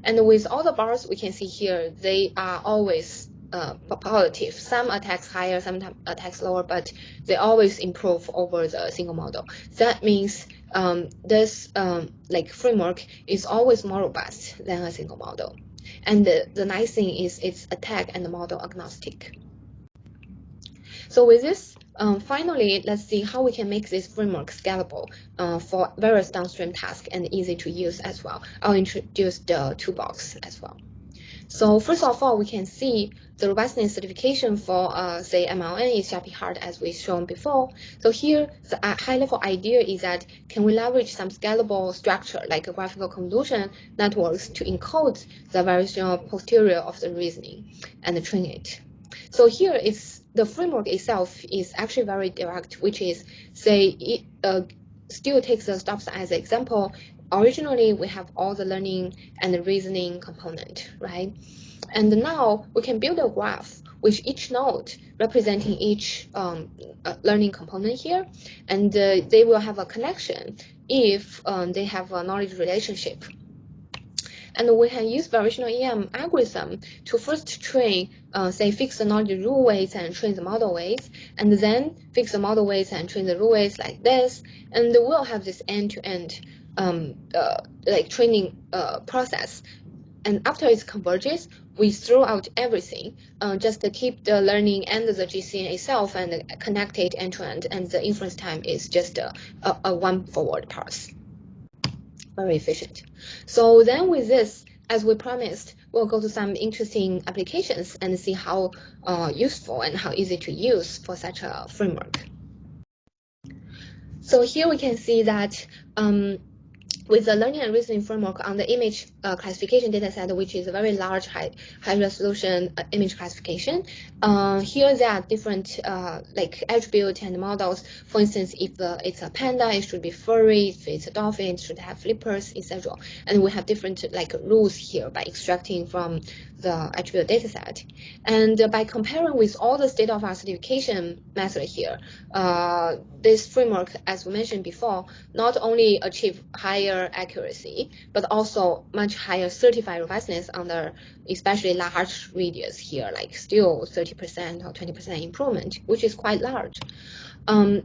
And with all the bars we can see here, they are always positive. Some attacks higher, some attacks lower, but they always improve over the single model. That means this like framework is always more robust than a single model. And the nice thing is it's attack and model agnostic. So with this, finally, let's see how we can make this framework scalable for various downstream tasks and easy to use as well. I'll introduce the toolbox as well. So first of all, we can see the robustness certification for, say, MLN is sharply hard as we've shown before. So here, the high-level idea is that can we leverage some scalable structure like a graphical convolution networks to encode the variational posterior of the reasoning and train it. So here, the framework itself is actually very direct, which is, say, it still takes the stops as an example. Originally, we have all the learning and the reasoning component, right? And now we can build a graph with each node representing each learning component here, and they will have a connection if they have a knowledge relationship. And we can use variational EM algorithm to first train, say, fix the knowledge rule weights and train the model weights, and then fix the model weights and train the rule weights like this. And we'll have this end-to-end like training process. And after it converges, we throw out everything, just to keep the learning and the GCN itself and connect it end-to-end, and the inference time is just a one forward pass. Very efficient. So then with this, as we promised, we'll go to some interesting applications and see how useful and how easy to use for such a framework. So here we can see that with the learning and reasoning framework on the image classification dataset, which is a very large, high resolution image classification, here there are different like attributes and models. For instance, if it's a panda, it should be furry. If it's a dolphin, it should have flippers, etc. And we have different like rules here by extracting from the attribute dataset. And by comparing with all the state-of-art certification method here, this framework, as we mentioned before, not only achieve higher accuracy, but also much higher certified robustness under especially large radius here, like still 30% or 20% improvement, which is quite large. And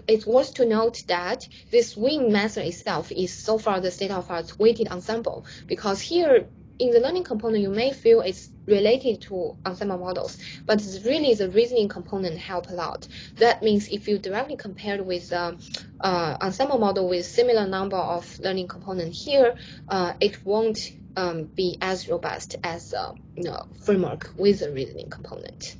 it's worth to note that this WIN method itself is so far the state-of-art weighted ensemble, because here in the learning component, you may feel it's related to ensemble models, but it's really the reasoning component help a lot. That means if you directly compare it with ensemble model with similar number of learning component here, it won't be as robust as framework with a reasoning component.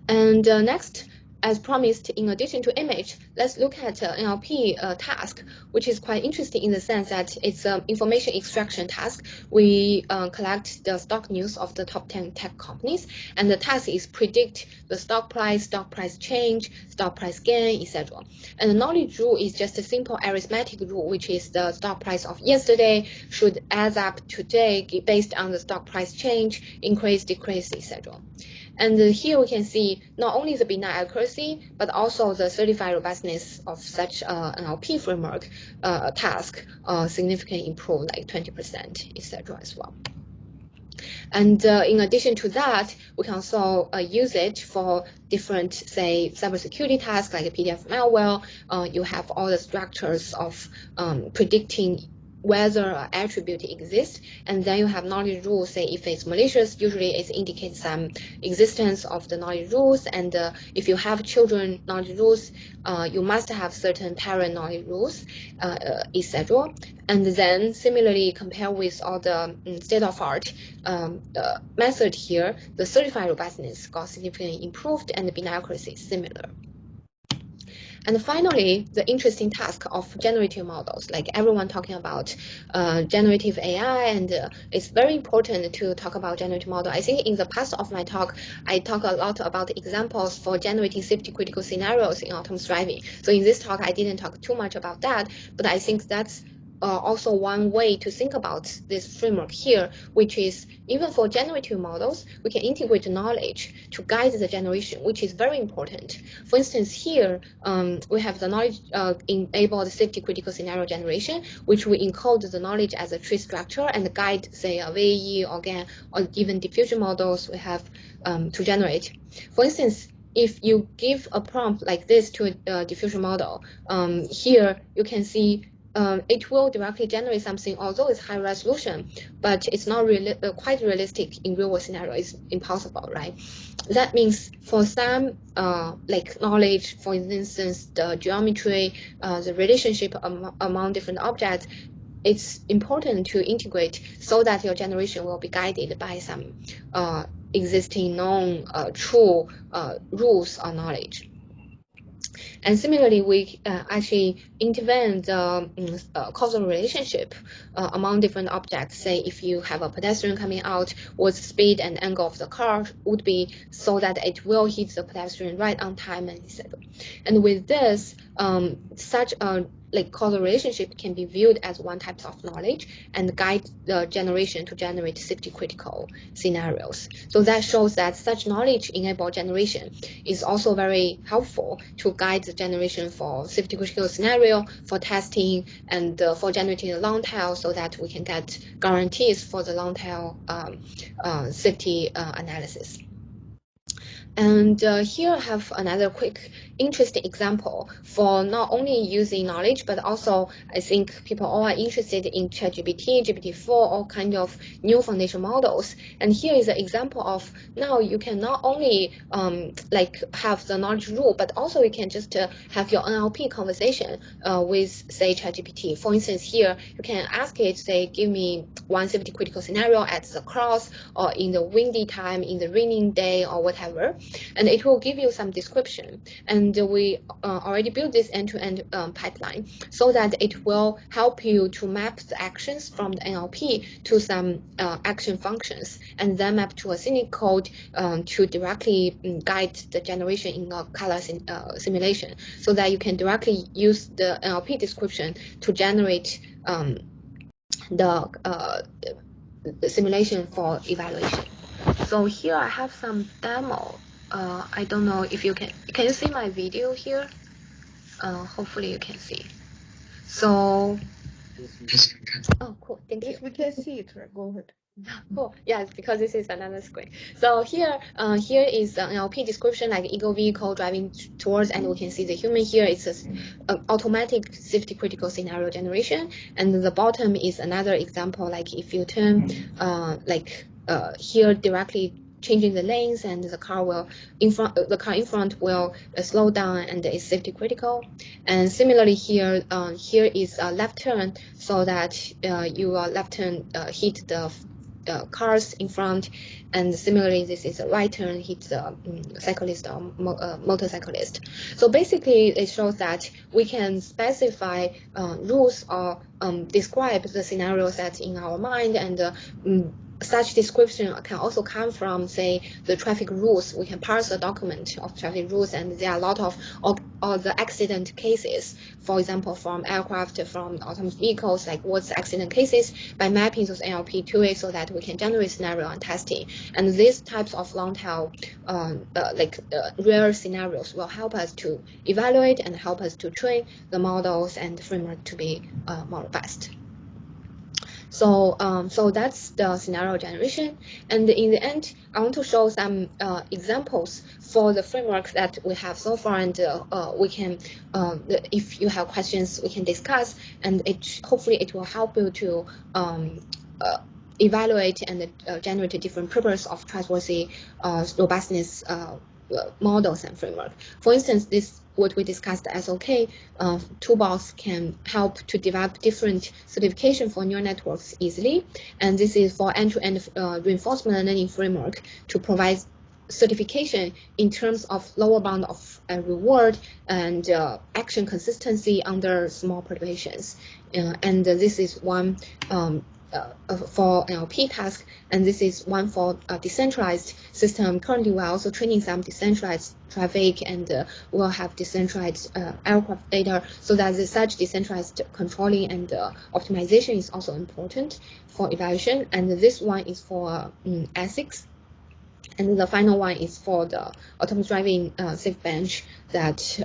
And next, as promised, in addition to image, let's look at NLP task, which is quite interesting in the sense that it's an information extraction task. We collect the stock news of the top 10 tech companies, and the task is predict the stock price change, stock price gain, etc. And the knowledge rule is just a simple arithmetic rule, which is the stock price of yesterday should add up today based on the stock price change, increase, decrease, etc. And here we can see not only the benign accuracy, but also the certified robustness of such an NLP framework task significantly improved, like 20%, etc. as well. And in addition to that, we can also use it for different, say, cybersecurity tasks like a PDF malware. You have all the structures of predicting whether an attribute exists, and then you have knowledge rules. Say if it's malicious, usually it indicates some existence of the knowledge rules, and if you have children knowledge rules, you must have certain parent knowledge rules, etc. And then similarly compare with all the state-of-art method here, the certified robustness got significantly improved and the benign accuracy is similar. And finally, the interesting task of generative models, like everyone talking about generative AI, and it's very important to talk about generative model. I think in the past of my talk, I talk a lot about examples for generating safety critical scenarios in autonomous driving. So in this talk, I didn't talk too much about that, but I think that's also one way to think about this framework here, which is even for generative models, we can integrate knowledge to guide the generation, which is very important. For instance, here we have the knowledge enabled safety critical scenario generation, which we encode the knowledge as a tree structure and guide, say, a VAE or GAN or even diffusion models we have to generate. For instance, if you give a prompt like this to a diffusion model, here you can see it will directly generate something, although it's high resolution, but it's not really quite realistic in real world scenario. It's impossible, right? That means for some like knowledge, for instance, the geometry, the relationship among different objects, it's important to integrate so that your generation will be guided by some existing known true rules or knowledge. And similarly, we actually intervene the causal relationship among different objects. Say if you have a pedestrian coming out, what speed and angle of the car would be so that it will hit the pedestrian right on time, and etc. And with this, such a causal relationship can be viewed as one type of knowledge and guide the generation to generate safety critical scenarios. So that shows that such knowledge enabled generation is also very helpful to guide the generation for safety critical scenario, for testing, and for generating a long tail so that we can get guarantees for the long tail safety analysis. And here I have another quick interesting example for not only using knowledge, but also I think people all are interested in ChatGPT, GPT-4, all kind of new foundation models. And here is an example of now you can not only have the knowledge rule, but also you can just have your NLP conversation with, say, ChatGPT. For instance, here you can ask it, say, give me one safety critical scenario at the cross or in the windy time, in the raining day or whatever. And it will give you some description. And we already built this end-to-end pipeline so that it will help you to map the actions from the NLP to some action functions, and then map to a cynic code to directly guide the generation in a color simulation, so that you can directly use the NLP description to generate the simulation for evaluation. So here I have some demo. I don't know if you can you see my video here? Hopefully you can see. So, oh, cool, thank you. Yes, we can see it. Go ahead. Cool. Yes, because this is another screen. So here is an NLP description, like eagle vehicle driving towards, and we can see the human here. It's an automatic safety critical scenario generation, and the bottom is another example. Like if you turn, here directly changing the lanes, and the car in front will slow down, and it's safety critical. And similarly here, here is a left turn, so that your left turn hit the cars in front, and similarly this is a right turn, hit the cyclist or motorcyclist. So basically it shows that we can specify rules or describe the scenario set in our mind, and such description can also come from, say, the traffic rules. We can parse a document of traffic rules, and there are a lot of all the accident cases, for example, from aircraft, from autonomous vehicles, like what's the accident cases, by mapping those NLP to it so that we can generate scenario and testing. And these types of long tail, rare scenarios will help us to evaluate and help us to train the models and the framework to be more robust. So, so that's the scenario generation. And in the end, I want to show some examples for the framework that we have so far, and we can, if you have questions, we can discuss, and hopefully it will help you to evaluate and generate different purpose of trustworthy robustness models and framework. For instance, what we discussed as SOK toolbox can help to develop different certification for neural networks easily, and this is for end-to-end reinforcement learning framework to provide certification in terms of lower bound of reward and action consistency under small perturbations. And this is one for NLP task, and this is one for decentralized system. Currently, we're also training some decentralized traffic, and we'll have decentralized aircraft data, so that such decentralized controlling and optimization is also important for evaluation. And this one is for ethics. And the final one is for the autonomous driving safe bench that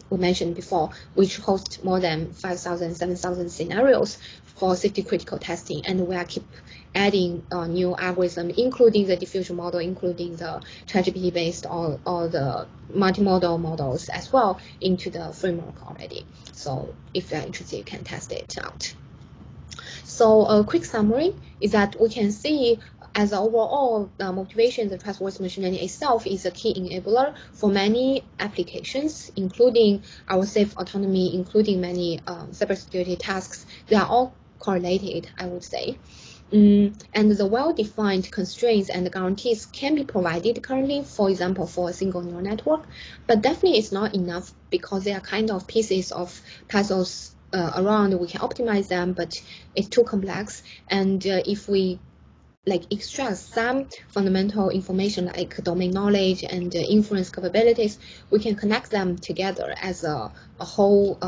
we mentioned before, which hosts more than 5,000, 7,000 scenarios for safety critical testing. And we are keep adding new algorithms, including the diffusion model, including the ChatGPT based or the multimodal models as well into the framework already. So if you're interested, you can test it out. So a quick summary is that we can see as overall motivation, the trustworthy machine learning itself is a key enabler for many applications, including our safe autonomy, including many cybersecurity tasks. They are all correlated, I would say. And the well-defined constraints and guarantees can be provided currently, for example, for a single neural network, but definitely it's not enough because they are kind of pieces of puzzles around. We can optimize them, but it's too complex. And if we extract some fundamental information like domain knowledge and inference capabilities, we can connect them together as a whole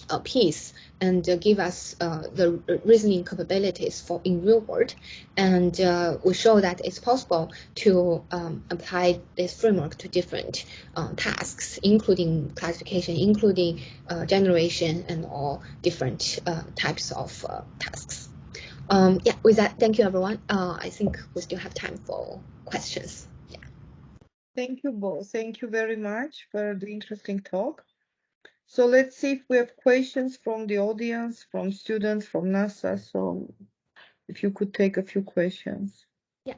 a piece and give us the reasoning capabilities for in real world. And we show that it's possible to apply this framework to different tasks, including classification, including generation, and all different types of tasks. Yeah, with that, thank you, everyone. I think we still have time for questions. Yeah. Thank you both. Thank you very much for the interesting talk. So let's see if we have questions from the audience, from students, from NASA. So if you could take a few questions. Yeah.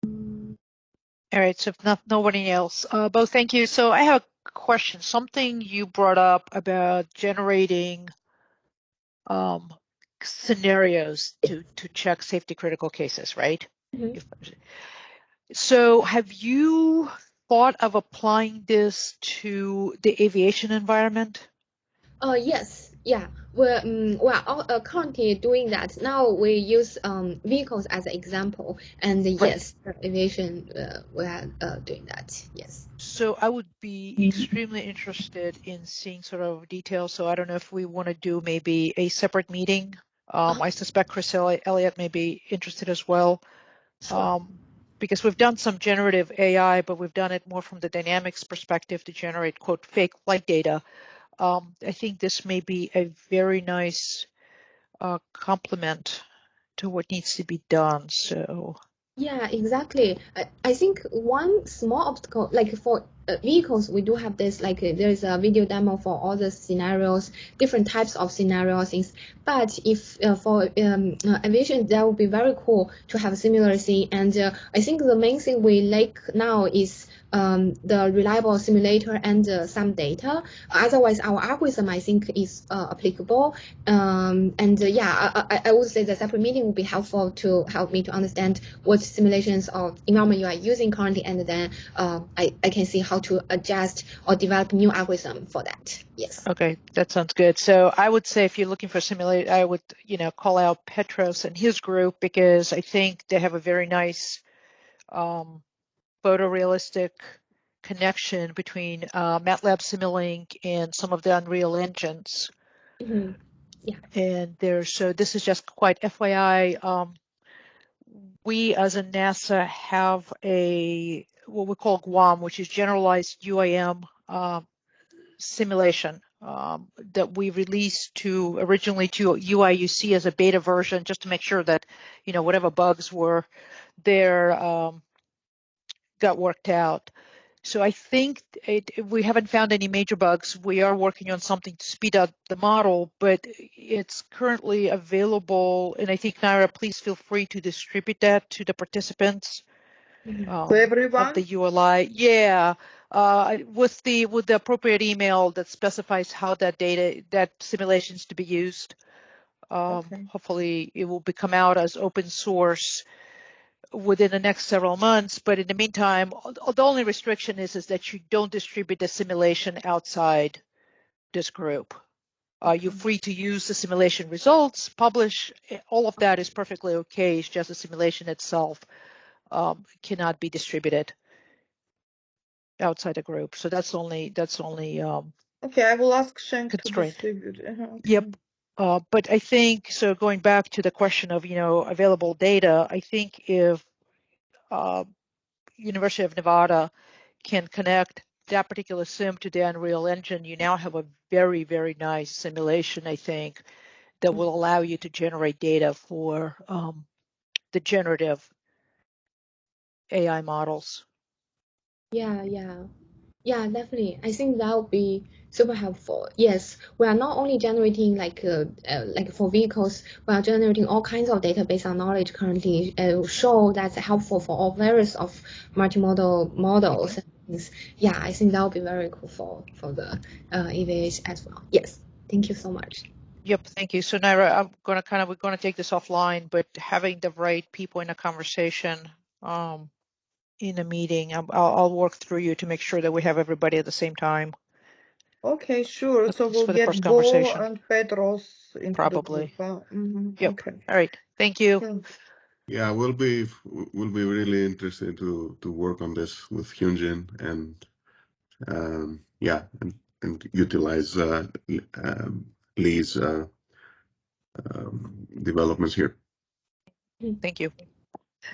All right, so if nobody else, Bo, thank you. So I have a question. Something you brought up about generating scenarios to check safety critical cases, right? Mm-hmm. So have you thought of applying this to the aviation environment? Yes, yeah. We're all, currently doing that. Now we use vehicles as an example, and yes, aviation we are doing that. Yes. So I would be extremely interested in seeing sort of details. So I don't know if we want to do maybe a separate meeting. I suspect Chris Elliott may be interested as well. Sure. Because we've done some generative AI, but we've done it more from the dynamics perspective to generate, quote, fake flight data. I think this may be a very nice complement to what needs to be done. So Yeah, exactly. I think one small obstacle, like for vehicles, we do have this, like there's a video demo for all the scenarios, different types of scenarios. But if for aviation, that would be very cool to have a similar thing. And I think the main thing we like now is the reliable simulator and some data. Otherwise, our algorithm, I think, is applicable. And yeah, I would say the separate meeting would be helpful to help me to understand what simulations or environment you are using currently, and then I can see how to adjust or develop new algorithm for that. Yes. okay, that sounds good. So I would say if you're looking for simulate, I would, call out Petros and his group, because I think they have a very nice photorealistic connection between MATLAB Simulink and some of the Unreal engines. Mm-hmm. Yeah. And so this is just quite FYI. We as a NASA have what we call GUAM, which is generalized UIM simulation that we released originally to UIUC as a beta version, just to make sure that, whatever bugs were there got worked out. So I think we haven't found any major bugs. We are working on something to speed up the model, but it's currently available. And I think, Naira, please feel free to distribute that to the participants To everyone? of the ULI. Yeah, with the appropriate email that specifies how that simulation is to be used. Okay. Hopefully it will come out as open source within the next several months. But in the meantime, the only restriction is that you don't distribute the simulation outside this group. You're free to use the simulation results, publish, all of that is perfectly okay. It's just the simulation itself cannot be distributed outside the group. So that's only Okay, I will ask Shank to constraint. distribute. Okay. Yep. But I think, so going back to the question of, available data, I think if University of Nevada can connect that particular sim to the Unreal Engine, you now have a very, very nice simulation, I think, that will allow you to generate data for the generative AI models. Yeah, definitely. I think that would be super helpful. Yes, we are not only generating like for vehicles, we are generating all kinds of data based on knowledge currently. Show that's helpful for all various of multimodal models. Yeah, I think that would be very cool for the EVAs as well. Yes, thank you so much. Yep, thank you. So Naira, we're gonna take this offline, but having the right people in a conversation in a meeting, I'll work through you to make sure that we have everybody at the same time. Okay, sure. So we'll For the first get Bo conversation. and Petros into Probably. the group. Yep. Okay. All right. Thank you. Yeah, we'll be really interested to work on this with Hyunjin and and utilize Lee's developments here. Thank you.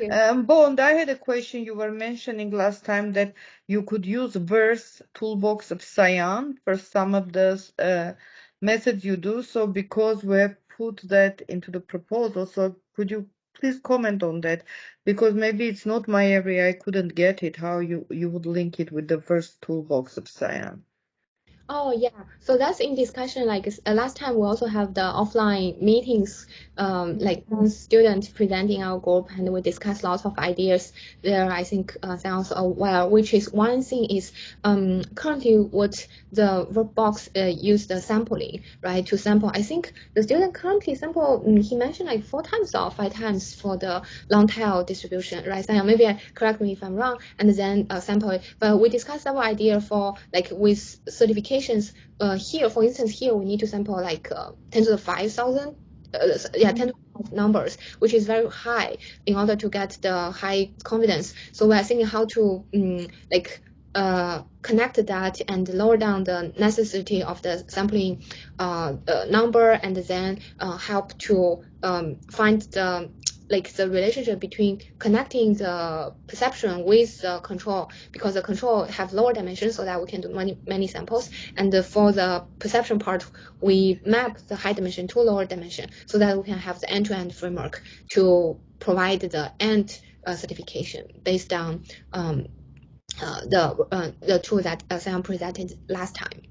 Bond, I had a question. You were mentioning last time that you could use Verse Toolbox of Cyan for some of the methods you do. So because we have put that into the proposal, so could you please comment on that? Because maybe it's not my area, I couldn't get it, how you would link it with the Verse Toolbox of Cyan. Oh yeah, so that's in discussion. Like last time, we also have the offline meetings. Like one student presenting our group, and we discuss lots of ideas there. I think sounds well. Which is one thing is currently what the workbox use the sampling, right, to sample. I think the student currently sample. He mentioned like 4 times or 5 times for the long tail distribution, right? So maybe correct me if I'm wrong, and then sample it. But we discussed several idea for like with certifications. Here, for instance, here we need to sample like 10 to the 5,000. 10 to 5 numbers, which is very high in order to get the high confidence. So we are thinking how to connect that and lower down the necessity of the sampling number, and then help to find the relationship between connecting the perception with the control, because the control have lower dimensions so that we can do many samples, and for the perception part we map the high dimension to lower dimension so that we can have the end-to-end framework to provide the end certification based on the tool that Sam presented last time.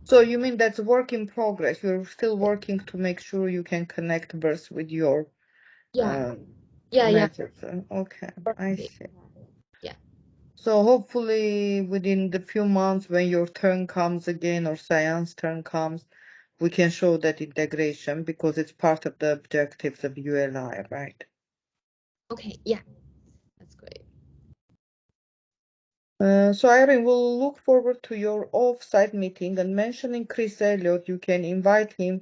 So you mean that's work in progress? You're still working to make sure you can connect Verse with your methods. Okay, I see. Yeah. So hopefully within the few months when your turn comes again or Cyan's turn comes, we can show that integration because it's part of the objectives of ULI, right? Okay, yeah, that's great. So Irene, we'll look forward to your off-site meeting, and mentioning Chris Elliott, you can invite him.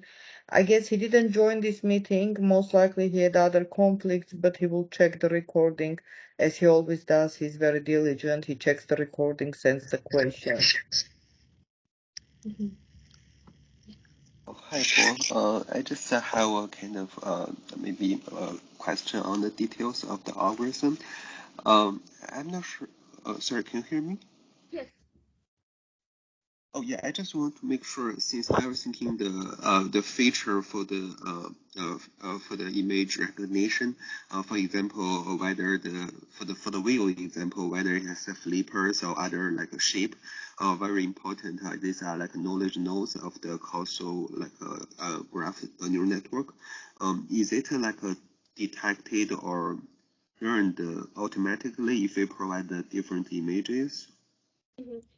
I guess he didn't join this meeting. Most likely he had other conflicts, but he will check the recording as he always does. He's very diligent. He checks the recording, sends the questions. Oh, hi, Paul. I just have a kind of maybe a question on the details of the algorithm. I'm not sure. Sorry, can you hear me? Yes. Oh yeah, I just want to make sure, since I was thinking the feature for the image recognition, for example, whether for the wheel example, whether it has flippers or other like a shape, very important. These are like knowledge nodes of the causal graph neural network. Is it like detected or learned automatically if we provide the different images?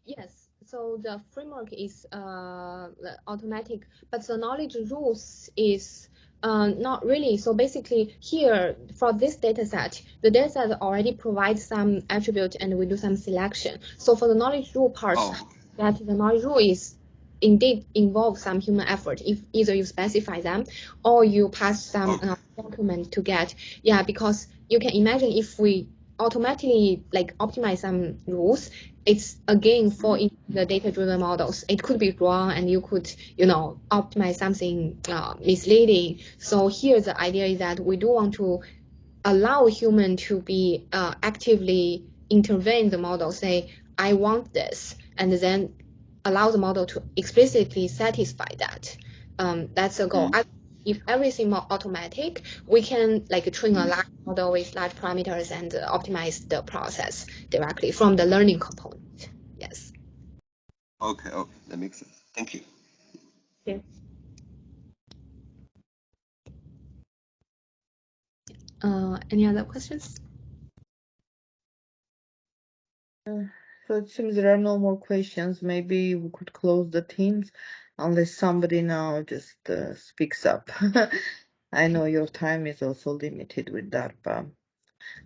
Yes. So the framework is automatic, but the knowledge rules is not really. So basically here for this data set, the data set already provides some attribute and we do some selection. So for the knowledge rule part, that the knowledge rule is indeed involve some human effort if either you specify them or you pass some document to get. Yeah, because you can imagine if we automatically like optimize some rules, it's again for in the data-driven models. It could be wrong and you could, optimize something misleading. So here the idea is that we do want to allow human to be actively intervene the model, say, I want this, and then allow the model to explicitly satisfy that. That's the goal. If everything more automatic, we can like train a large model with large parameters and optimize the process directly from the learning component. Yes. Okay, that makes sense. Thank you. Yeah. Any other questions? So it seems there are no more questions. Maybe we could close the Teams unless somebody now just speaks up. I know your time is also limited with DARPA.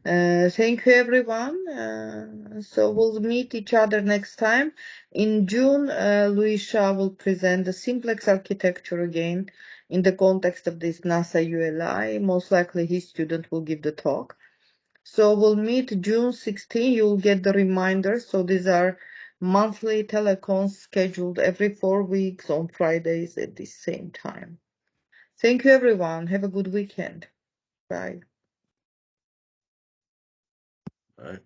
Thank you, everyone. So we'll meet each other next time. In June, Luisha will present the simplex architecture again in the context of this NASA ULI. Most likely his student will give the talk. So we'll meet June 16. You'll get the reminder. So these are monthly telecons scheduled every 4 weeks on Fridays at the same time. Thank you, everyone. Have a good weekend. Bye. Right.